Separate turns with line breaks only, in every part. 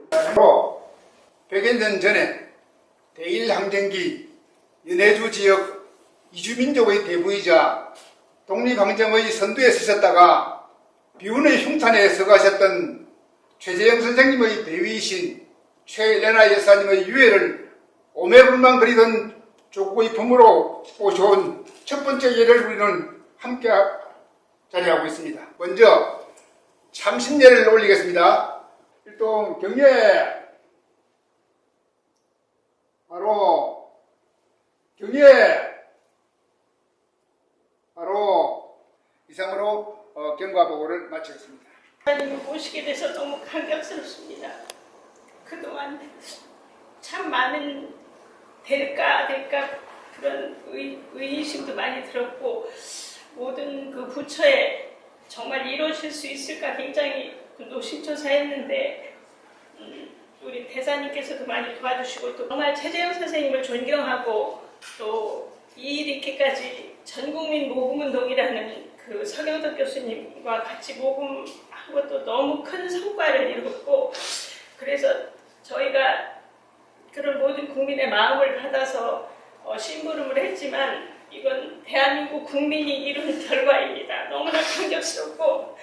바로 100여 년 전에 대일항쟁기 연해주 지역 이주민족의 대부이자 독립항쟁의 선두에 서셨다가 비운의 흉탄에 서가셨던 최재형 선생님의 대위이신 최레나 여사님의 유해를 오매불만 그리던 조국의 부모로 모셔온 첫 번째 예를 우리는 함께 자리하고 있습니다. 먼저 참신예를 올리겠습니다. 일동 경례, 바로 이상으로 경과 보고를 마치겠습니다.
하나님을 모시게 돼서 너무 감격스럽습니다. 그동안 참 많은 될까 그런 의심도 많이 들었고, 모든 그 부처에 정말 이루어질 수 있을까 굉장히 노심초사했는데, 우리 대사님께서도 많이 도와주시고, 또 정말 최재형 선생님을 존경하고, 또 이 일 있기까지 전국민 모금운동이라는 그 서경덕 교수님과 같이 모금한 것도 너무 큰 성과를 이뤘고, 그래서 저희가 그런 모든 국민의 마음을 받아서 심부름을 했지만 이건 대한민국 국민이 이룬 결과입니다. 너무나 감격스럽고,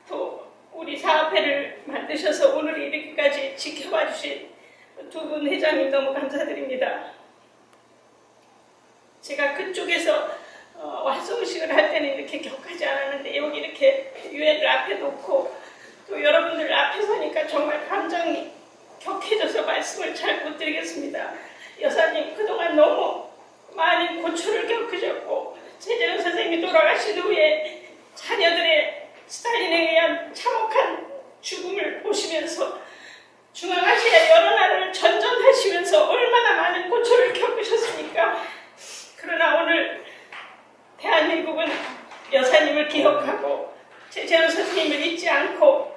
또 우리 사업회를 만드셔서 오늘 이렇게까지 지켜봐 주신 두 분 회장님 너무 감사드립니다. 제가 그쪽에서 활성식을 할 때는 이렇게 격하지 않았는데 여기 이렇게 유해를 앞에 놓고 또 여러분들 앞에 서니까 정말 감정이 격해져서 말씀을 잘 못 드리겠습니다. 여사님 그동안 너무 많은 고초를 겪으셨고, 최재형 선생님이 돌아가신 후에 자녀들의 스탈린에 의한 참혹한 죽음을 보시면서 중앙아시아 여러 나라를 전전하시면서 얼마나 많은 고초를 겪으셨습니까? 그러나 오늘 대한민국은 여사님을 기억하고 최재형 선생님을 잊지 않고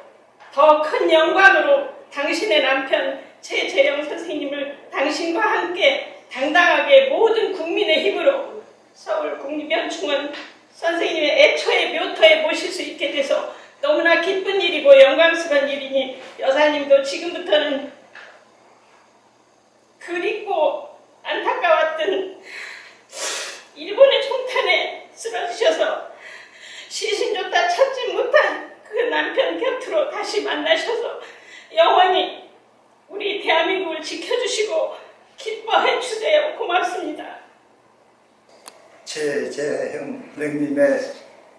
더 큰 영광으로 당신의 남편 최재형 선생님을 당신과 함께 당당하게 모든 국민의 힘으로 서울 국립연충원 선생님의 애초의 묘터에 모실 수 있게 돼서 너무나 기쁜 일이고 영광스러운 일이니, 여사님도 지금부터는 그립고 안타까웠던 일본의 총탄에 쓰러지셔서 시신조차 찾지 못한 그 남편 곁으로 다시 만나셔서 영원히 우리 대한민국을 지켜주시고 기뻐해 주세요. 고맙습니다.
최재형 선생님의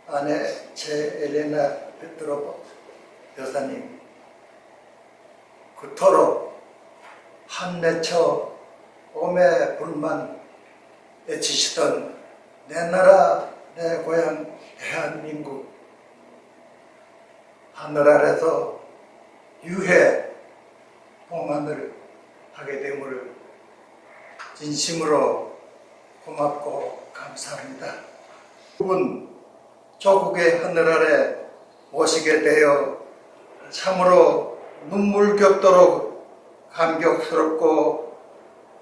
아내 최엘레나 페트로바 여사님, 그토록 한맺혀 오매불만 외치시던 내 나라 내 고향 대한민국, 하늘 아래서 유해 봉안을 하게 됨을 진심으로 고맙고 감사합니다. 두 분 조국의 하늘 아래 모시게 되어 참으로 눈물겹도록 감격스럽고,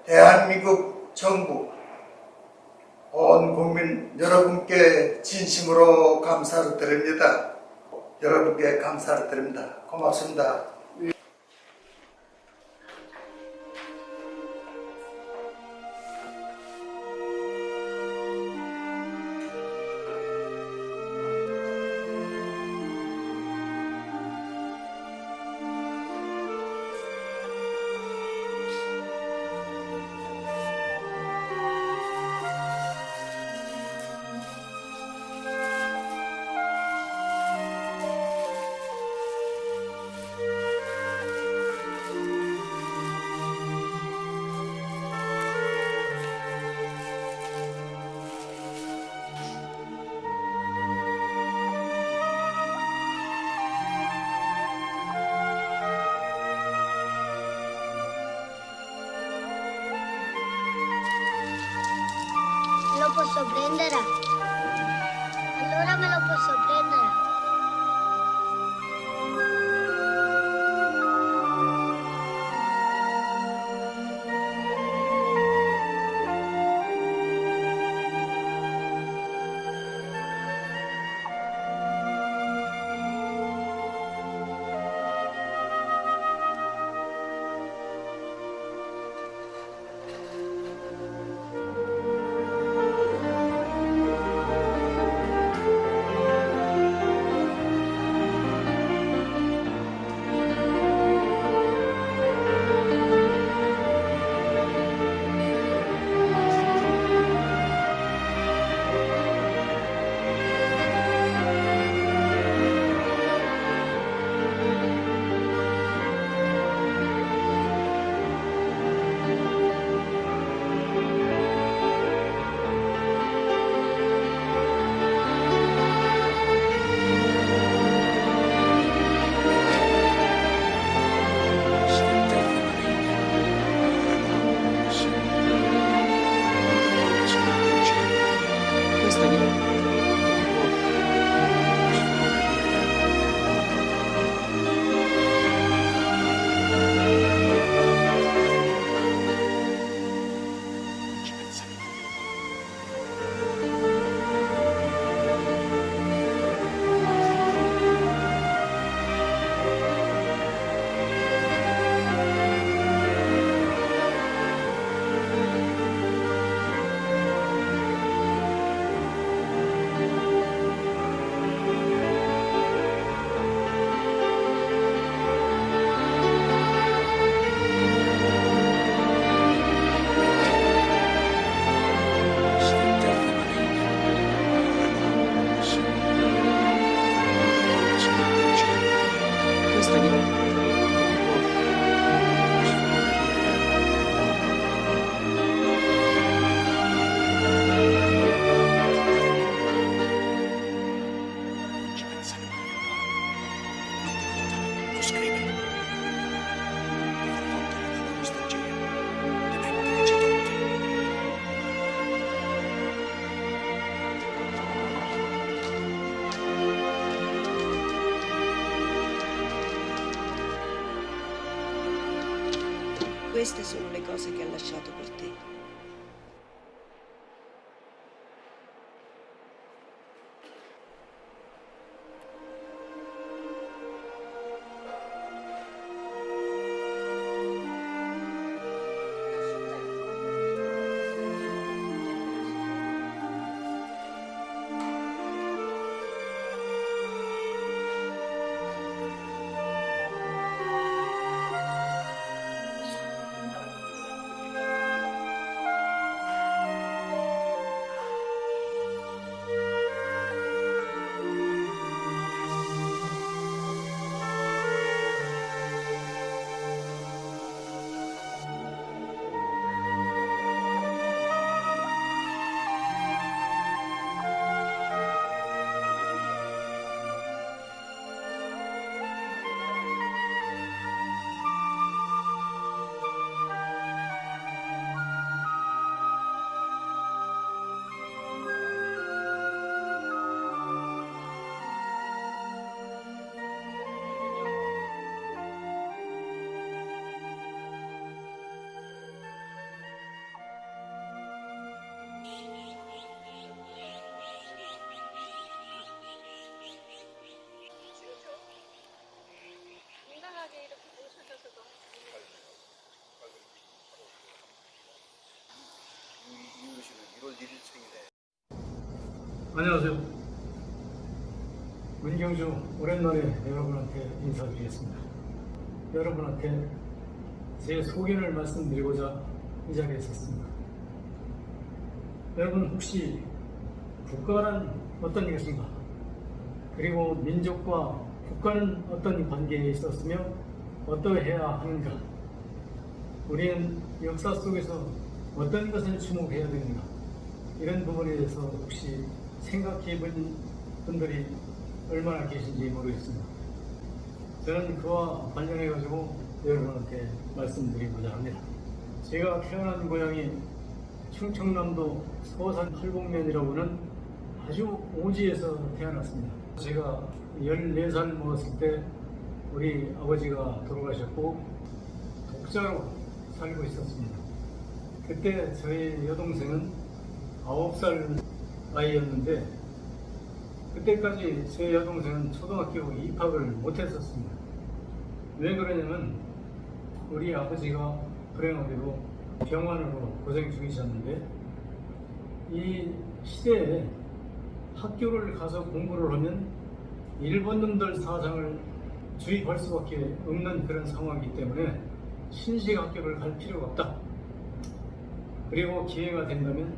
대한민국 정부 온 국민 여러분께 진심으로 감사를 드립니다. 여러분께 감사를 드립니다. 고맙습니다.
Queste sono le cose che ha lasciato per te.
안녕하세요. 문경주 오랜만에 여러분한테 인사드리겠습니다. 여러분한테 제 소견을 말씀드리고자 이 자리에 섰습니다. 여러분 혹시 국가란 어떤 것인가? 그리고 민족과 국가는 어떤 관계에 있었으며 어떠해야 하는가? 우리는 역사 속에서 어떤 것을 주목해야 되는가? 이런 부분에 대해서 혹시 생각해 본 분들이 얼마나 계신지 모르겠습니다. 저는 그와 관련해 가지고 여러분한테 말씀드리고자 합니다. 제가 태어난 고향이 충청남도 서산 팔곡면이라고는 아주 오지에서 태어났습니다. 제가 14살 먹었을 때 우리 아버지가 돌아가셨고 독자로 살고 있었습니다. 그때 저희 여동생은 9살 아이였는데 그때까지 제 여동생은 초등학교 입학을 못했었습니다. 왜 그러냐면 우리 아버지가 불행하게도 병환으로 고생 중이셨는데 이 시대에 학교를 가서 공부를 하면 일본 놈들 사상을 주입할 수밖에 없는 그런 상황이기 때문에 신식 학교를 갈 필요가 없다. 그리고 기회가 된다면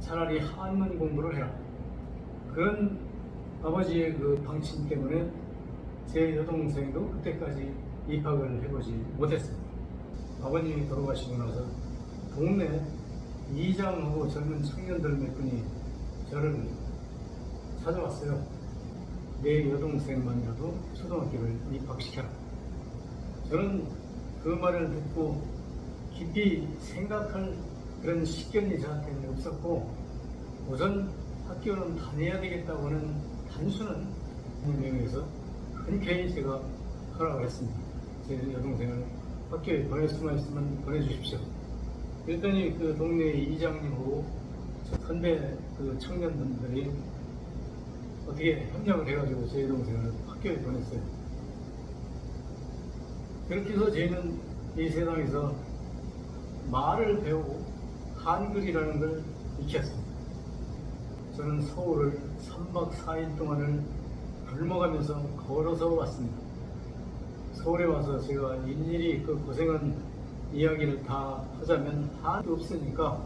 차라리 한문 공부를 해라. 그런 아버지의 그 방침 때문에 제 여동생도 그때까지 입학을 해보지 못했어요. 아버님이 돌아가시고 나서 동네 이장하고 젊은 청년들 몇 분이 저를 찾아왔어요. 내 여동생만이라도 초등학교를 입학시켜라. 저는 그 말을 듣고 깊이 생각할 그런 식견이 저한테는 없었고 우선 학교는 다녀야 되겠다고는 단순한 명에서 흔쾌히 제가 허락을 했습니다. 제 여동생을 학교에 보낼 수만 있으면 보내주십시오. 그랬더니 그 동네 이장님하고 선배 그 청년분들이 어떻게 협력을 해가지고 제 여동생을 학교에 보냈어요. 그렇게 해서 저희는 이 세상에서 말을 배우고 한글이라는 걸 익혔습니다. 저는 서울을 3박 4일 동안을 굶어가면서 걸어서 왔습니다. 서울에 와서 제가 일일이 그 고생한 이야기를 다 하자면 한도 없으니까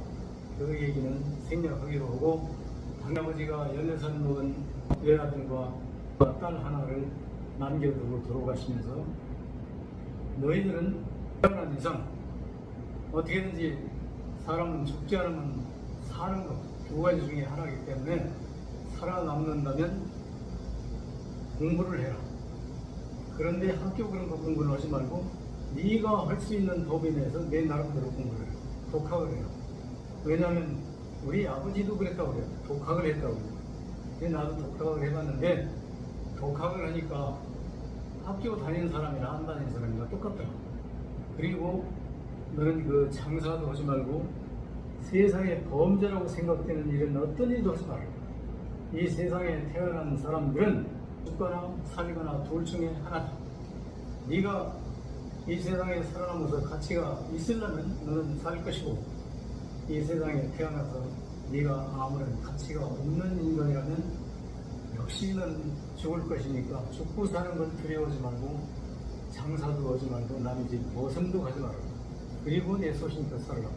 그 얘기는 생략하기로 하고 아버지가 14살 먹은 외아들과 딸 하나를 남겨두고 돌아가시면서 너희들은 태어난 이상 어떻게든지 사람은 죽지 않으면 사는 것 두 가지 중에 하나이기 때문에 살아남는다면 공부를 해라. 그런데 학교 그런 거 공부는 하지 말고 네가 할 수 있는 법에 대해서 내 나름대로 공부를 해라. 독학을 해라. 왜냐하면 우리 아버지도 그랬다고 그래요. 독학을 했다고 그래요. 근데 나도 독학을 해봤는데 독학을 하니까 학교 다니는 사람이랑 안 다니는 사람이랑 똑같더라. 그리고 너는 그 장사도 하지 말고 세상에 범죄라고 생각되는 일은 어떤 일도 하지 말라. 이 세상에 태어난 사람들은 죽거나 살거나 둘 중에 하나다. 네가 이 세상에 살아남아서 가치가 있으려면 너는 살 것이고, 이 세상에 태어나서 네가 아무런 가치가 없는 인간이라면 역시 너는 죽을 것이니까 죽고 사는 걸 두려워하지 말고 장사도 하지 말고 남의 집 모섬도 가지 말라. 그리고 내 소신껏 살아라.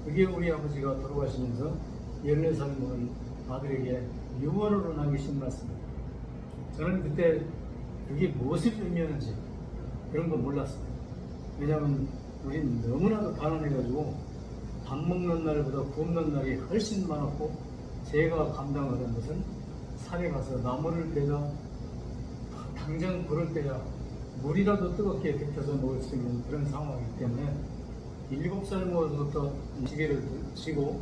그게 우리 아버지가 돌아가시면서 14살 먹은 아들에게 유언으로 남기신 말씀입니다. 저는 그때 그게 무엇을 의미하는지 그런 거 몰랐어요. 왜냐하면 우린 너무나도 가난해가지고 밥 먹는 날보다 굶는 날이 훨씬 많았고, 제가 감당하던 것은 산에 가서 나무를 베다 당장 불을 때야 물이라도 뜨겁게 데펴서 먹을 수 있는 그런 상황이기 때문에 7살 먹어서부터 지게를 치고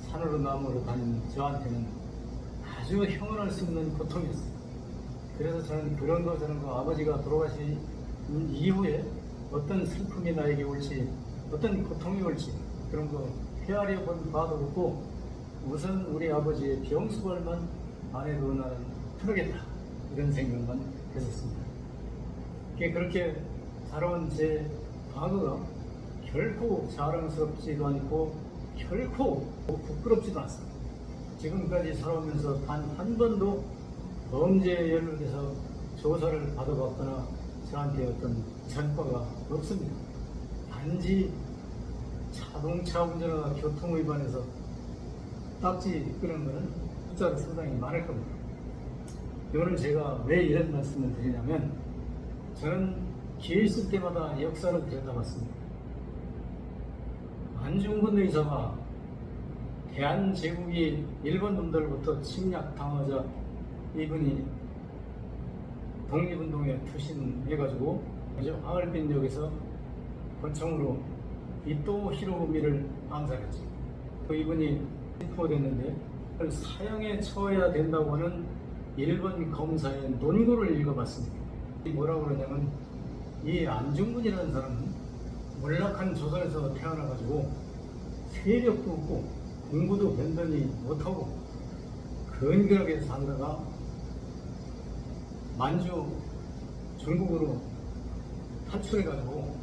산으로 나무로 다니는 저한테는 아주 형언할 수 없는 고통이었어요. 그래서 저는 그런 거 저런 거 아버지가 돌아가신 이후에 어떤 슬픔이 나에게 올지 어떤 고통이 올지 그런 거 헤아려 본 바도 없고, 우선 우리 아버지의 병수발만 안 해도 나는 풀겠다 이런 생각만 했었습니다. 그렇게 자라온 제 과거가 결코 자랑스럽지도 않고 결코 부끄럽지도 않습니다. 지금까지 살아오면서 단 한 번도 범죄에 연루돼서 조사를 받아봤거나 저한테 어떤 전과가 없습니다. 단지 자동차 운전하다 교통위반해서 딱지 끄는 것은 숫자가 상당히 많을 겁니다. 오늘 제가 왜 이런 말씀을 드리냐면, 저는 기회 있을 때마다 역사를 들여다봤습니다. 안중근 의사가 대한제국이 일본 놈들부터 침략당하자 이분이 독립운동에 투신해가지고 하얼빈역에서 권총으로 이토 히로부미를 암살했죠. 이분이 체포됐는데 사형에 처해야 된다고 하는 일본 검사의 논고를 읽어봤습니다. 뭐라고 그러냐면, 이 안중근이라는 사람은 몰락한 조선에서 태어나가지고 세력도 없고 공부도 변변히 못하고 근근하게 살다가 만주 중국으로 탈출해가지고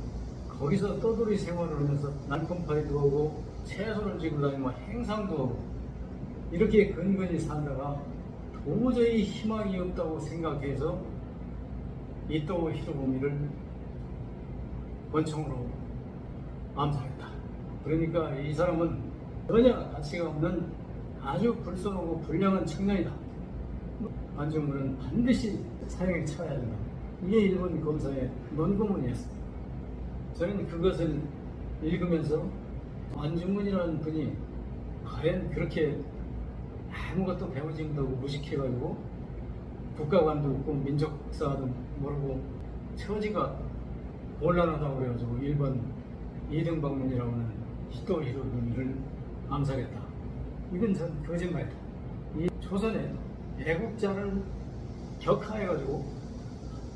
거기서 떠돌이 생활을 하면서 난컴파이도 하고 채소를 지고 다니고 행상도 하고 이렇게 근근히 살다가 도저히 희망이 없다고 생각해서 이토 히로부미를 권총으로 암살했다. 그러니까 이 사람은 전혀 가치가 없는 아주 불쌍하고 불량한 청년이다. 안중근은 반드시 사형에 처해야 된다. 이게 일본 검사의 논고문이었습니다. 저는 그것을 읽으면서 안중근이라는 분이 과연 그렇게 아무것도 배우지 못하고 무식해가지고 국가관도 없고 민족사도 모르고 처지가 곤란하다고 그래가지고 일본 이등방문이라고 하는 히토 히로부미를 암살했다. 이건 전 거짓말이다. 이 조선에 애국자를 격하해가지고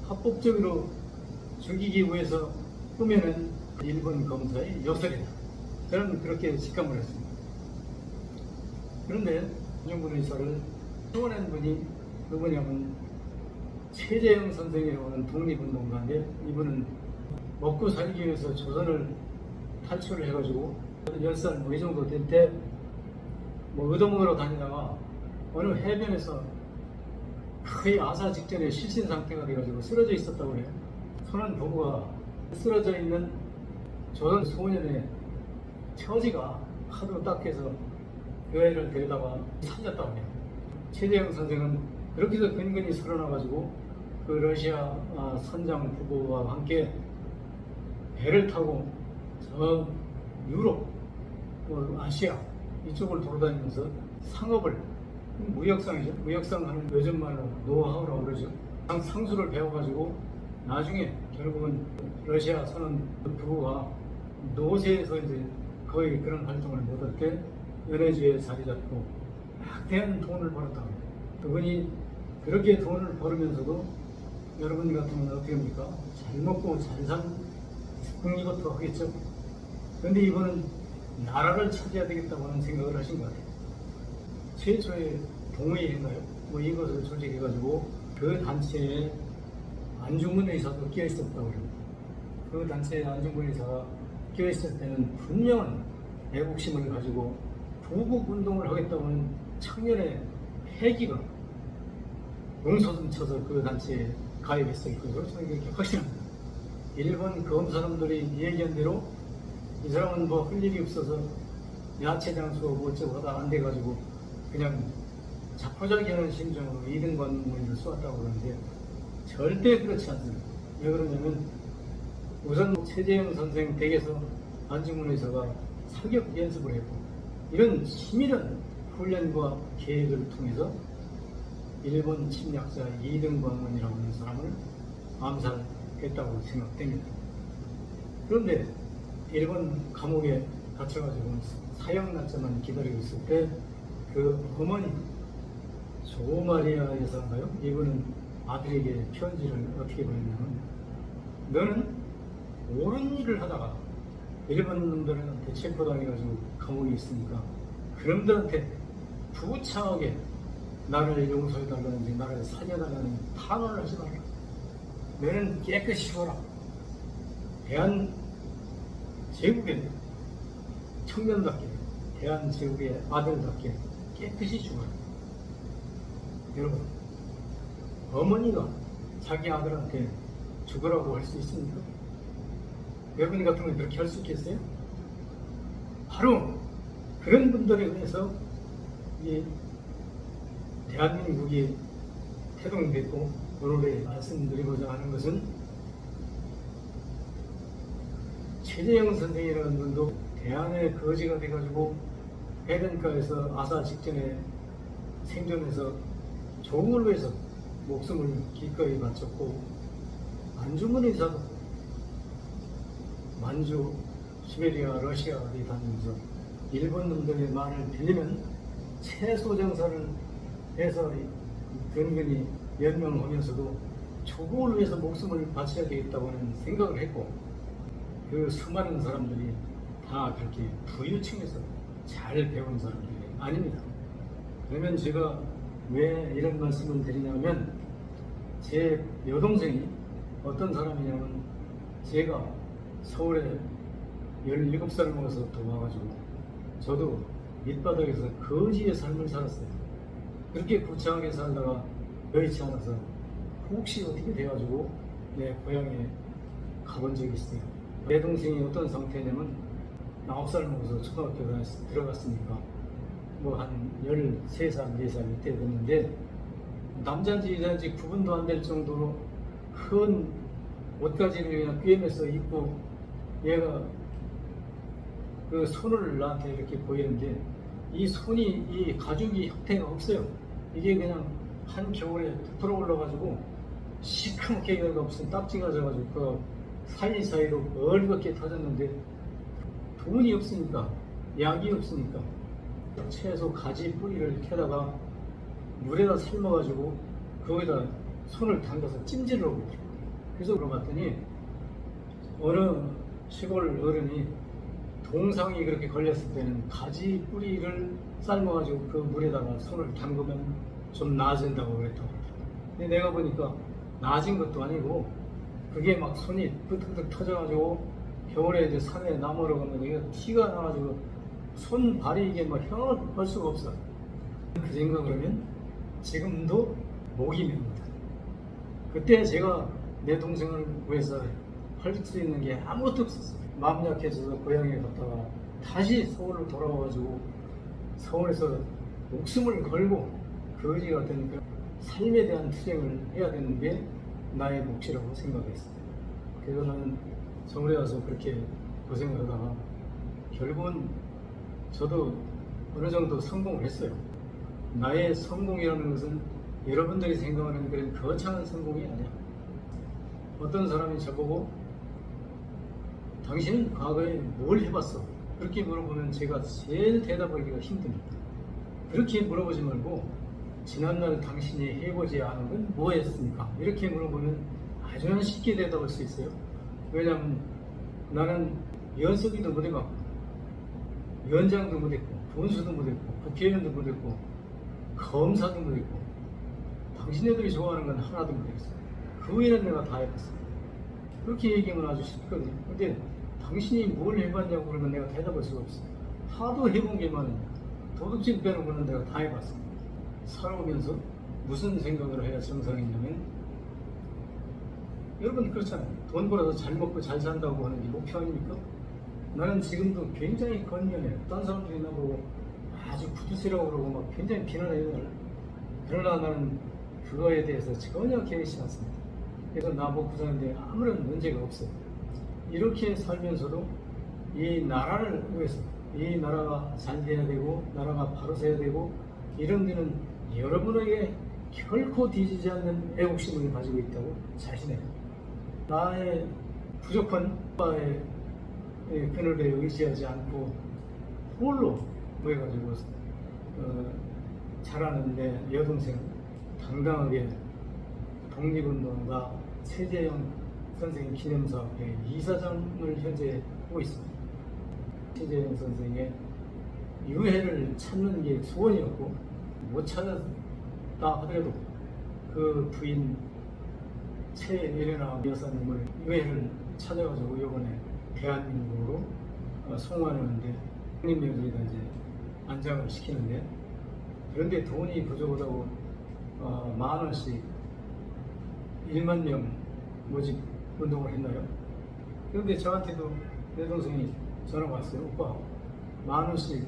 합법적으로 죽이기 위해서 꾸며낸 일본 검사의 요설이다. 저는 그렇게 직감을 했습니다. 그런데 안중근 의사를 지원한 분이 누구냐면 최재형 선생이라고 하는 독립운동가인데, 이분은 먹고 살기 위해서 조선을 탈출을 해가지고 10살 뭐 이 정도 될 때 뭐 얻어먹으러 다니다가 어느 해변에서 거의 아사 직전에 실신 상태가 돼가지고 쓰러져 있었다고 해요. 손한 부부가 쓰러져 있는 조선 소년의 처지가 하도 딱해서 그 애를 데려다가 살렸다고 해요. 최재형 선생은 그렇게 해서 근근히 살아나가지고 그 러시아 선장 부부와 함께 배를 타고 저 유럽, 아시아 이쪽을 돌아다니면서 상업을, 무역상이죠. 무역상 하는 요즘 말로 노하우라고 그러죠. 상수를 배워가지고 나중에 결국은 러시아 사는 부부가 노세에서 이제 거의 그런 활동을 못할 때 연해주에 자리 잡고 막대한 돈을 벌었다고 해요. 그분이 그렇게 돈을 벌으면서도 여러분 같으면 어떻게 합니까? 잘 먹고 잘 산 국리부터 하겠죠. 그런데 이번은 나라를 차지해야 되겠다고 하는 생각을 하신 것 같아요. 최초의 동의회인가요? 뭐 이것을 조직해가지고 그 단체에 안중근 의사도 끼어있었다고 그럽니다. 그 단체에 안중근 의사가 끼어있을 때는 분명한 애국심을 가지고 부국운동을 하겠다고 하는 청년의 패기가 용서좀 쳐서 그 단체에 가입했을 것으로 저는 이렇게 확신합니다. 일본 검 사람들이 얘기한 대로 이 사람은 뭐 할 일이 없어서 야채 장수고 뭐 어쩌고 하다 안 돼가지고 그냥 자포자기하는 심정으로 2등 관문을 쏘았다고 그러는데 절대 그렇지 않습니다. 왜 그러냐면 우선 최재형 선생 댁에서 안중근 의사가 사격 연습을 했고 이런 치밀한 훈련과 계획을 통해서 일본 침략자 2등 관문이라고 하는 사람을 암살했다고 생각됩니다. 그런데 일본 감옥에 갇혀가지고 사형 날짜만 기다리고 있을 때 그 어머니 조마리아 여사인가요? 이분은 아들에게 편지를 어떻게 보냈냐면 너는 옳은 일을 하다가 일본 놈들한테 체포당해가지고 감옥에 있으니까 그놈들한테 부차하게 나를 용서해달라는지 나를 살려달라는 탄원을 하지 마라. 너는 깨끗이 죽어라. 대한제국의 청년답게 대한제국의 아들답게 깨끗이 죽어라. 여러분, 어머니가 자기 아들한테 죽으라고 할 수 있습니까? 여러분 같으면 그렇게 할 수 있겠어요? 바로 그런 분들에 의해서 이 대한민국이 태동됐고 오늘의 말씀드리고자 하는 것은 최재형 선생이라는 분도 대안의 거지가 돼가지고 해변가에서 아사 직전에 생존해서 조국을 위해서 목숨을 기꺼이 바쳤고 안중근 의사도 만주, 시베리아, 러시아 어디 다니면서 일본 놈들의 말을 빌리면 채소 장사를 해서 근근히 연명하면서도 조국을 위해서 목숨을 바쳐야 되겠다고 하는 생각을 했고 그 수많은 사람들이 다 그렇게 부유층에서 잘 배운 사람들이 아닙니다. 그러면 제가 왜 이런 말씀을 드리냐면 제 여동생이 어떤 사람이냐면 제가 서울에 17살 먹어서부터 와가지고 저도 밑바닥에서 거지의 삶을 살았어요. 그렇게 구차하게 살다가 여의치 않아서 혹시 어떻게 돼가지고 내 고향에 가본 적이 있어요. 내 동생이 어떤 상태냐면 9살 먹어서 초등학교에 들어갔으니까 뭐 한 13살, 4살 이때 됐는데 남자인지 여자인지 구분도 안 될 정도로 큰 옷가지를 그냥 꿰매서 입고 얘가 그 손을 나한테 이렇게 보이는데 이 손이 이 가죽이 형태가 없어요. 이게 그냥 한 겨울에 부풀어 올라가지고 시커멓게 얘가 무슨 딱지가 져가지고 그 사이사이로 멀겋게 터졌는데 돈이 없으니까 약이 없으니까 채소 가지 뿌리를 캐다가 물에다 삶아가지고 거기다 손을 담가서 찜질을 하고 있더라고요. 그래서 물어봤더니 어느 시골 어른이 동상이 그렇게 걸렸을 때는 가지 뿌리를 삶아가지고 그 물에다가 손을 담그면 좀 나아진다고 그랬다고 그러더라고요. 근데 내가 보니까 나아진 것도 아니고 그게 막 손이 끄덕끄덕 터져가지고 겨울에 이제 산에 나무러 가면 이게 티가 나가지고 손발이 이게 막 형을 할 수가 없어. 그 생각을 하면 지금도 목이 맵니다. 그때 제가 내 동생을 위해서 할 수 있는 게 아무것도 없었어요. 마음 약해져서 고향에 갔다가 다시 서울로 돌아와가지고 서울에서 목숨을 걸고 거지 같은 그 삶에 대한 투쟁을 해야 되는 게 나의 몫이라고 생각했어요. 그래서 나는 서울에 와서 그렇게 고생을 하다가 결국은 저도 어느 정도 성공을 했어요. 나의 성공이라는 것은 여러분들이 생각하는 그런 거창한 성공이 아니야. 어떤 사람이 저보고 당신은 과거에 뭘 해봤어? 그렇게 물어보면 제가 제일 대답하기가 힘듭니다. 그렇게 물어보지 말고 지난날 당신이 해보지 않은 건 뭐 했습니까? 이렇게 물어보면 아주 쉽게 대답할 수 있어요. 왜냐하면 나는 연석이도 못해갖고 위원장도 못했고 군수도 못했고 국회의원도 못했고 검사도 못했고 당신네들이 좋아하는 건 하나도 못했어. 그 외에는 내가 다 해봤어. 그렇게 얘기하면 아주 쉽거든요. 근데 당신이 뭘 해봤냐고 그러면 내가 대답할 수가 없어. 하도 해본 게 많으냐. 도둑질 빼는 거는 내가 다 해봤어. 살아오면서 무슨 생각을 해야 정상이냐면, 여러분 그렇잖아요. 돈 벌어서 잘 먹고 잘 산다고 하는 게 목표 아닙니까? 나는 지금도 굉장히 건면해요. 딴 사람들이 나보고 아주 구두쇠라고 그러고 막 굉장히 비난해요. 나를. 그러나 나는 그거에 대해서 전혀 개의치 않습니다. 그래서 나보고 사는데 아무런 문제가 없어요. 이렇게 살면서도 이 나라를 위해서, 이 나라가 잘 돼야 되고 나라가 바로 서야 되고 이런 데는 여러분에게 결코 뒤지지 않는 애국심을 가지고 있다고 자신해요. 나의 부족한 오빠의 그늘에 의지하지 않고 홀로 구해가지고 자라는 내 여동생은 당당하게 독립운동가 최재형 선생님 기념사업회 이사장을 현재 하고 있습니다. 최재형 선생의 유해를 찾는 게 소원이었고 못 찾았다 하더라도 그 부인 최예련아 여사님을 유해를 찾아가지고 이번에 대한민국으로 송환하는데 독립여기다 이제 안장을 시키는데, 그런데 돈이 부족하다고 10,000원씩 1만 명 모집 운동을 했나요? 그런데 저한테도 내 동생이 전화가 왔어요. 오빠 10,000원씩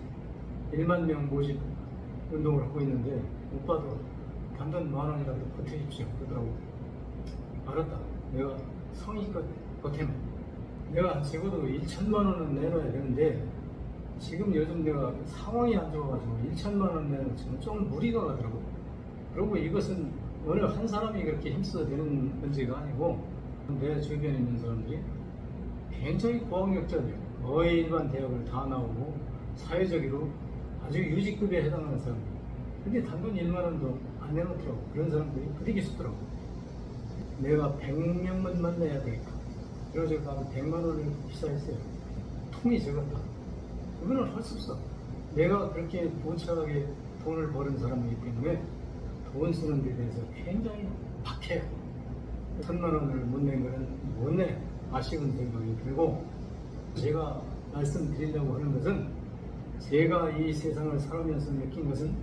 1만 명 모집 운동을 하고 있는데 오빠도 단돈 10,000원이라도 보태십시오 그러더라고. 알았다. 내가 성의껏 보태면 내가 적어도 1,000만 원은 내놔야 되는데 지금 요즘 내가 상황이 안 좋아가지고 1,000만 원 내는 지금 좀 무리가 가더라고. 그리고 이것은 어느 한 사람이 그렇게 힘써야 되는 문제가 아니고 내 주변에 있는 사람들이 굉장히 고학력자들이에요. 거의 일반 대학을 다 나오고 사회적으로 아주 유직급에 해당하는 사람들. 근데 단돈 1만 원도 안 내놓더라고. 그런 사람들이 그렇게 계시더라고. 내가 100명만 만나야 되겠다. 그래서 나는 100만 원을 기사했어요. 통이 적었다. 그거는 할 수 없어. 내가 그렇게 보차하게 돈을 버는 사람이기 때문에 돈 쓰는 데 대해서 굉장히 박해요. 1,000만 원을 못 낸 거는 못 내. 아쉬운 생각이 들고, 제가 말씀드리려고 하는 것은 제가 이 세상을 살아오면서 느낀 것은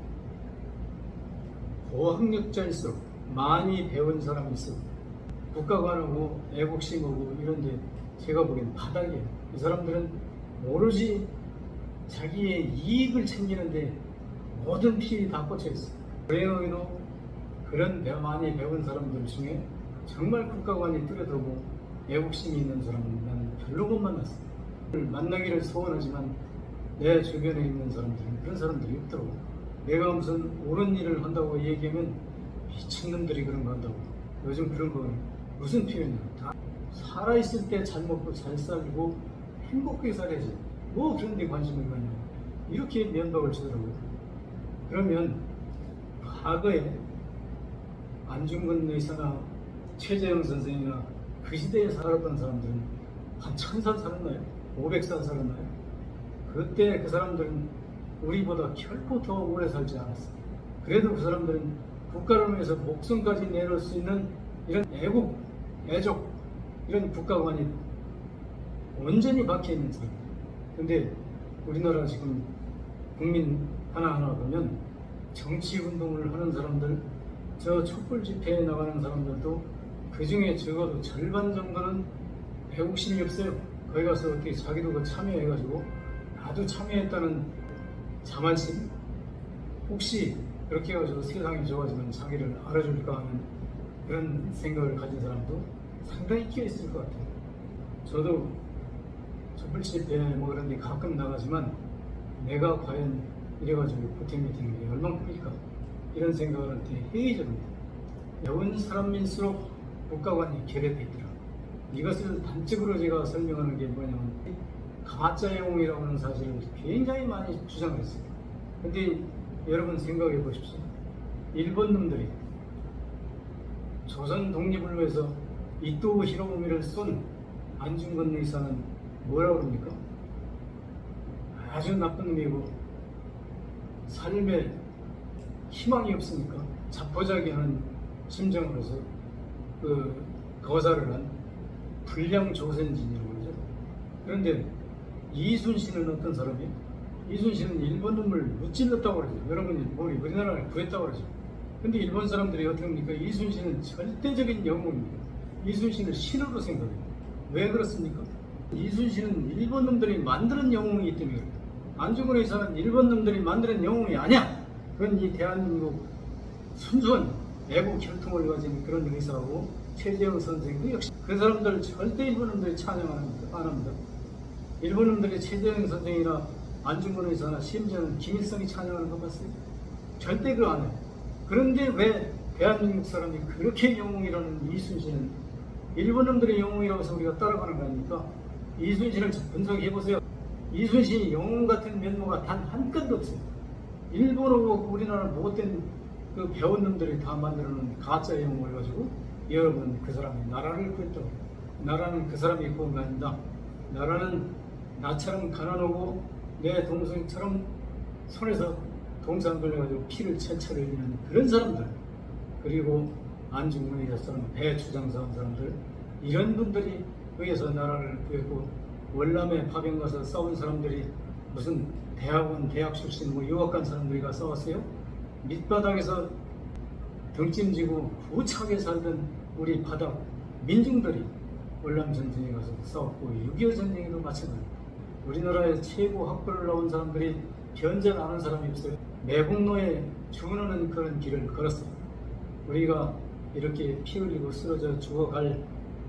고학력자일수록 많이 배운 사람일수록 국가관하고 애국심하고 이런데 제가 보기엔 바닥이에요. 이 사람들은 오로지 자기의 이익을 챙기는데 모든 필이 다 꽂혀 있어요. 불행하게도 그런 많이 배운 사람들 중에 정말 국가관이 뚜렷하고 애국심이 있는 사람은 나는 별로 못 만났어요. 만나기를 소원하지만 내 주변에 있는 사람들은 그런 사람들이 없더라고. 내가 무슨 옳은 일을 한다고 얘기하면 미친놈들이 그런 거 한다고. 요즘 그런 거 무슨 표현이야. 다 살아있을 때 잘 먹고 잘 살고 행복하게 살아야지. 뭐 그런 데 관심을 갖냐. 이렇게 면박을 주더라고요. 그러면 과거에 안중근 의사나 최재형 선생이나 그 시대에 살았던 사람들은 한 1,000살 살았나요? 500살 살았나요? 그때 그 사람들은 우리보다 결코 더 오래 살지 않았어요. 그래도 그 사람들은 국가를 위해서 목숨까지 내놓을 수 있는 이런 애국, 애족, 이런 국가관이 온전히 박혀있는 사람. 근데 우리나라 지금 국민 하나하나 보면 정치운동을 하는 사람들, 저 촛불 집회에 나가는 사람들도 그 중에 적어도 절반 정도는 애국심이 없어요. 거기 가서 어떻게 자기도 그 참여해가지고 나도 참여했다는 자만심, 혹시 그렇게 해가지고 세상이 좋아지면 자기를 알아줄까 하는 그런 생각을 가진 사람도 상당히 끼어있을 것 같아요. 저도 촛불 집회 뭐 그런 데 가끔 나가지만 내가 과연 이래가지고 보탬이 되는 게 얼만큼일까 이런 생각을 할 때 회의적입니다. 배운 사람일수록 국가관이 결여되어 있더라. 이것을 단적으로 제가 설명하는 게 뭐냐면 가짜영웅이라고 하는 사실을 굉장히 많이 주장을 했어요. 근데 여러분 생각해 보십시오. 일본 놈들이 조선 독립을 위해서 이토 히로부미를 쏜 안중근 의사는 뭐라 그럽니까? 아주 나쁜 놈이고 삶에 희망이 없으니까 자포자기하는 심정으로서 그 거사를 한 불량조선진이라고 그러죠. 그런데 이순신은 어떤 사람이에요? 이순신은 일본 놈을 무찔렀다고 그러죠. 여러분이 우리나라를 구했다고 그러죠. 근데 일본 사람들이 어떻게 합니까? 이순신은 절대적인 영웅입니다. 이순신을 신으로 생각해요. 왜 그렇습니까? 이순신은 일본 놈들이 만드는 영웅이기 때문에 그래요. 안중근 의사는 일본 놈들이 만드는 영웅이 아니야. 그건 이 대한민국 순수한 애국 혈통을 가진 그런 의사하고 최재형 선생도 역시 그 사람들 절대 일본 놈들이 찬양 안 합니다. 일본 놈들이 최재형 선생이나 안중근 의사나 심지어는 김일성이 찬양하는 거 봤어요? 절대 그거 안 해요. 그런데 왜 대한민국 사람이 그렇게 영웅이라는 이순신은 일본 놈들의 영웅이라고 해서 우리가 따라가는 거 아닙니까? 이순신을 분석해보세요. 이순신이 영웅 같은 면모가 단 한 건도 없어요. 일본하고 우리나라 못된 그 배운 놈들이 다 만들어놓은 가짜 영웅을 가지고 여러분 그 사람이 나라를 구했다고 해요. 나라는 그 사람이 구한 거 아닙니다. 나라는 나처럼 가난하고 내 동생처럼 손에서 동상 걸려가지고 피를 철철 흘리는 그런 사람들, 그리고 안중근 의사처럼 배추장사한 사람들, 이런 분들이 의해서 나라를 구했고, 월남에 파병 가서 싸운 사람들이 무슨 대학원, 대학 출신, 유학 간 사람들이 가서 싸웠어요? 밑바닥에서 등짐지고 후차게 살던 우리 바닥 민중들이 월남 전쟁에 가서 싸웠고, 6.25 전쟁에도 마찬가지입니다. 우리나라의 최고 학벌을 나온 사람들이 변절 안 한 사람이 없어요. 매국노에 죽는 그런 길을 걸었어요. 우리가 이렇게 피 흘리고 쓰러져 죽어갈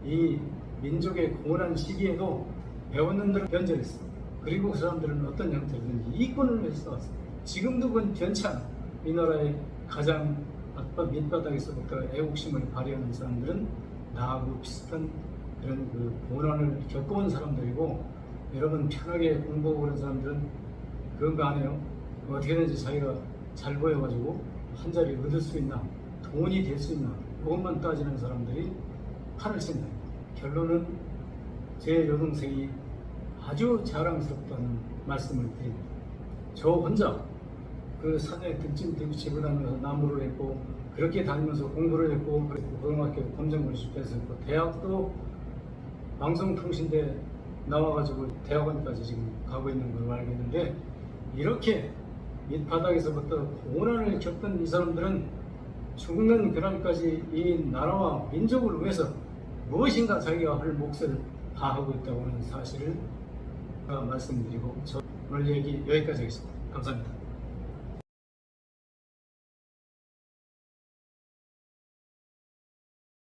이 민족의 고난한 시기에도 배운 놈들은 변절했어요. 그리고 그 사람들은 어떤 형태로든지 이권을 위해서 싸웠어요. 지금도 그건 변치 않아요. 이 나라의 가장 밑바닥에서부터 애국심을 발휘하는 사람들은 나하고 비슷한 그런 그 고난을 겪어온 사람들이고, 여러분 편하게 공부하고 그런 사람들은 그런 거 안 해요. 어떻게든지 자기가 잘 보여가지고 한 자리 얻을 수 있나, 돈이 될 수 있나, 그것만 따지는 사람들이 판을 쓴다. 결론은 제 여동생이 아주 자랑스럽다는 말씀을 드립니다. 저 혼자 그 산에 등짐 들고 집을 다니면서 나무를 했고, 그렇게 다니면서 공부를 했고, 고등학교 검정고시 실패했었고, 대학도 방송통신대 나와가지고 대학원까지 지금 가고 있는 걸로 알고 있는데, 이렇게 밑바닥에서부터 고난을 겪던 이 사람들은 죽는 그날까지 이 나라와 민족을 위해서 무엇인가 자기가 할 몫을 다하고 있다고 하는 사실을 말씀드리고, 오늘 얘기 여기까지 하겠습니다. 감사합니다.